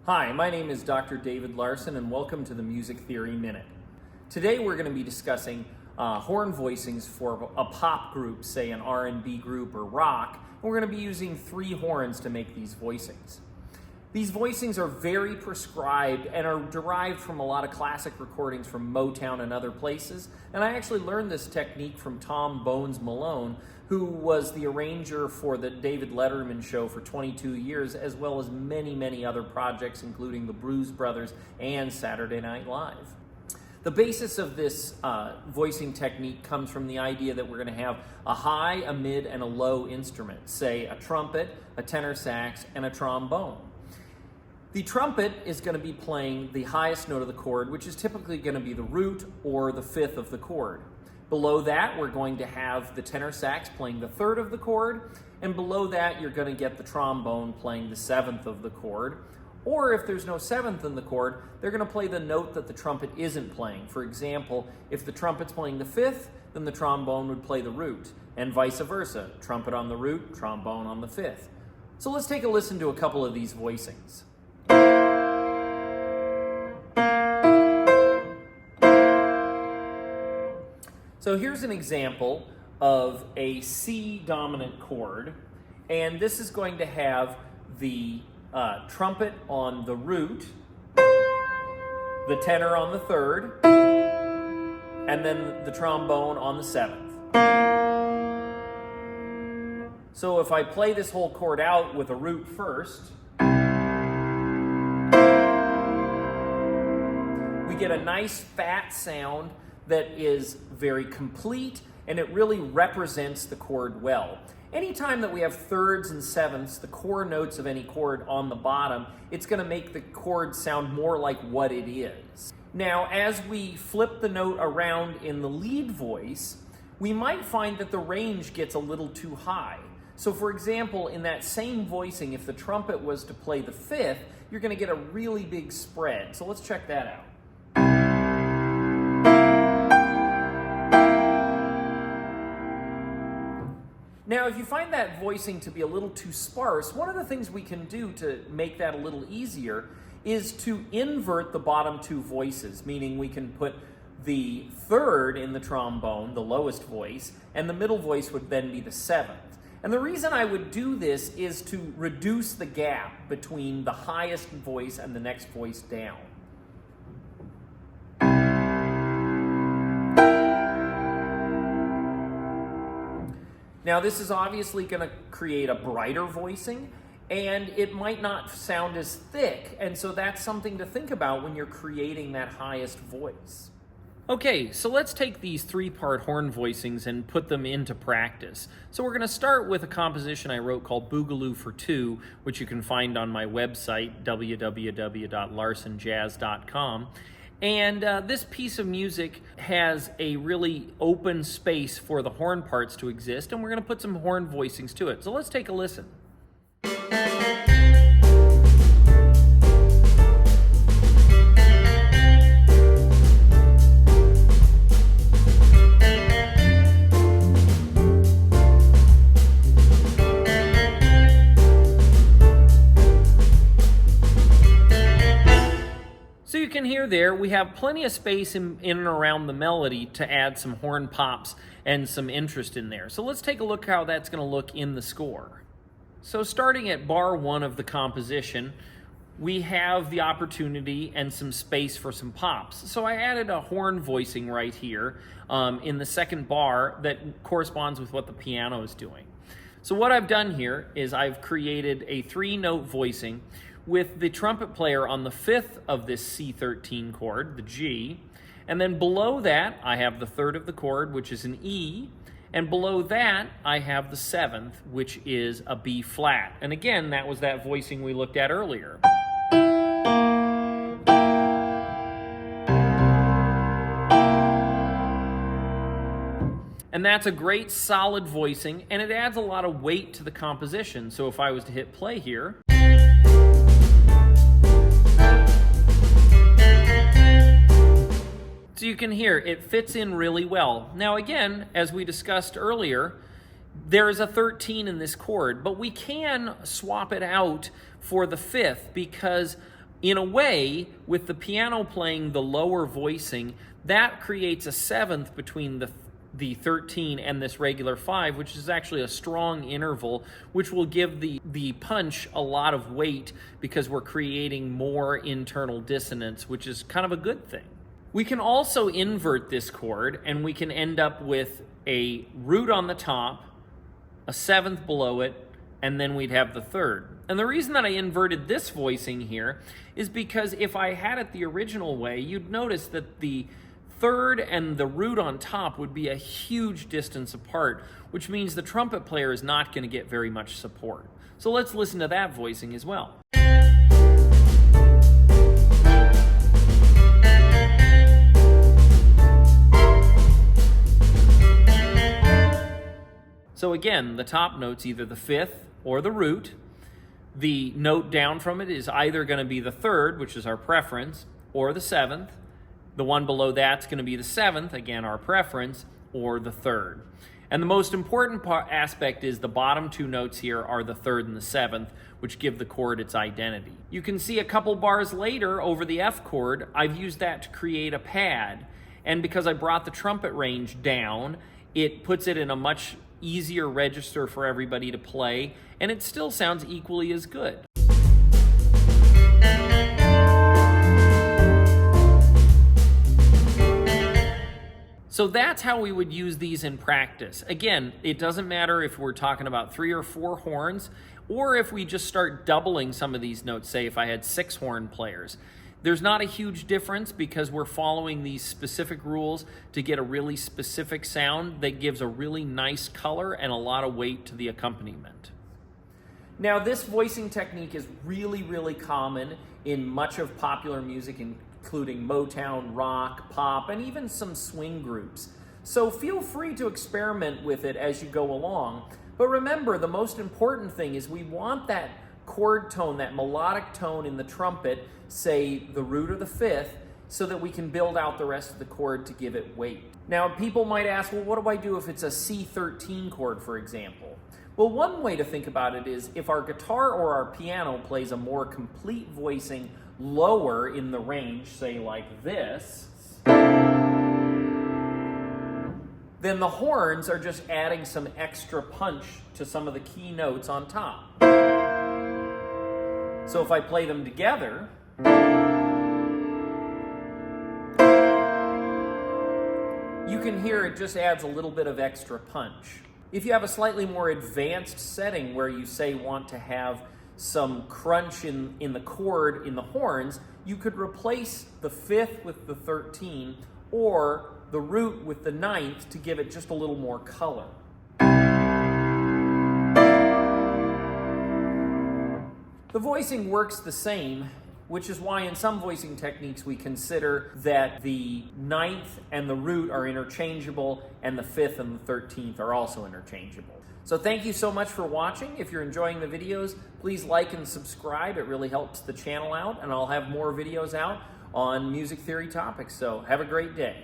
Hi, my name is Dr. David Larsen and welcome to the Music Theory Minute. Today we're going to be discussing horn voicings for a pop group, say an R&B group or rock, and we're going to be using 3 horns to make these voicings. These voicings are very prescribed and are derived from a lot of classic recordings from Motown and other places, and I actually learned this technique from Tom Bones Malone, who was the arranger for the David Letterman show for 22 years, as well as many, many other projects, including the Blues Brothers and Saturday Night Live. The basis of this voicing technique comes from the idea that we're going to have a high, a mid, and a low instrument, say a trumpet, a tenor sax, and a trombone. The trumpet is going to be playing the highest note of the chord, which is typically going to be the root or the 5th of the chord. Below that, we're going to have the tenor sax playing the 3rd of the chord, and below that, you're going to get the trombone playing the 7th of the chord. Or if there's no 7th in the chord, they're going to play the note that the trumpet isn't playing. For example, if the trumpet's playing the 5th, then the trombone would play the root, and vice versa. Trumpet on the root, trombone on the 5th. So let's take a listen to a couple of these voicings. So here's an example of a C dominant chord, and this is going to have the trumpet on the root, the tenor on the 3rd, and then the trombone on the 7th. So if I play this whole chord out with a root first, we get a nice fat sound that is very complete, and it really represents the chord well. Anytime that we have 3rds and 7ths, the core notes of any chord on the bottom, it's going to make the chord sound more like what it is. Now, as we flip the note around in the lead voice, we might find that the range gets a little too high. So for example, in that same voicing, if the trumpet was to play the 5th, you're going to get a really big spread. So let's check that out. Now, if you find that voicing to be a little too sparse, one of the things we can do to make that a little easier is to invert the bottom 2 voices, meaning we can put the 3rd in the trombone, the lowest voice, and the middle voice would then be the 7th. And the reason I would do this is to reduce the gap between the highest voice and the next voice down. Now, this is obviously going to create a brighter voicing, and it might not sound as thick, and so that's something to think about when you're creating that highest voice. Okay, so let's take these 3-part horn voicings and put them into practice. So we're going to start with a composition I wrote called Boogaloo for 2, which you can find on my website, www.larsenjazz.com. And this piece of music has a really open space for the horn parts to exist, and we're going to put some horn voicings to it. So let's take a listen. So you can hear there, we have plenty of space in and around the melody to add some horn pops and some interest in there. So let's take a look how that's going to look in the score. So starting at bar 1 of the composition, we have the opportunity and some space for some pops. So I added a horn voicing right here in the 2nd bar that corresponds with what the piano is doing. So what I've done here is I've created a 3-note voicing with the trumpet player on the 5th of this C13 chord, the G, and then below that I have the 3rd of the chord, which is an E, and below that I have the 7th, which is a B flat. And again, that was that voicing we looked at earlier. And that's a great solid voicing, and it adds a lot of weight to the composition. So if I was to hit play here, so you can hear it fits in really well. Now again, as we discussed earlier, there is a 13 in this chord, but we can swap it out for the 5th because In a way, with the piano playing the lower voicing, that creates a seventh between the 13 and this regular 5, which is actually a strong interval, which will give the punch a lot of weight because we're creating more internal dissonance, which is kind of a good thing. We can also invert this chord, and we can end up with a root on the top, a seventh below it, and then we'd have the third. And the reason that I inverted this voicing here is because if I had it the original way, you'd notice that the third and the root on top would be a huge distance apart, which means the trumpet player is not going to get very much support. So let's listen to that voicing as well. So again, the top note's either the fifth or the root. The note down from it is either going to be the third, which is our preference, or the seventh. The one below that's going to be the seventh, again our preference, or the third. And the most important aspect is the bottom two notes here are the third and the seventh, which give the chord its identity. You can see a couple bars later over the F chord, I've used that to create a pad. And because I brought the trumpet range down, it puts it in a much easier register for everybody to play, and it still sounds equally as good. So that's how we would use these in practice. Again, it doesn't matter if we're talking about 3 or 4 horns, or if we just start doubling some of these notes, say if I had 6 horn players. There's not a huge difference because we're following these specific rules to get a really specific sound that gives a really nice color and a lot of weight to the accompaniment. Now, this voicing technique is really, really common in much of popular music, including Motown, rock, pop, and even some swing groups. So feel free to experiment with it as you go along. But remember, the most important thing is we want that chord tone, that melodic tone in the trumpet, say the root or the fifth, so that we can build out the rest of the chord to give it weight. Now, people might ask, well, what do I do if it's a C13 chord, for example? Well, one way to think about it is if our guitar or our piano plays a more complete voicing lower in the range, say like this, then the horns are just adding some extra punch to some of the key notes on top. So if I play them together, you can hear it just adds a little bit of extra punch. If you have a slightly more advanced setting where you say want to have some crunch in the chord in the horns, you could replace the fifth with the 13 or the root with the ninth to give it just a little more color. The voicing works the same, which is why in some voicing techniques we consider that the ninth and the root are interchangeable and the fifth and the 13th are also interchangeable. So thank you so much for watching. If you're enjoying the videos, please like and subscribe. It really helps the channel out, and I'll have more videos out on music theory topics. So have a great day.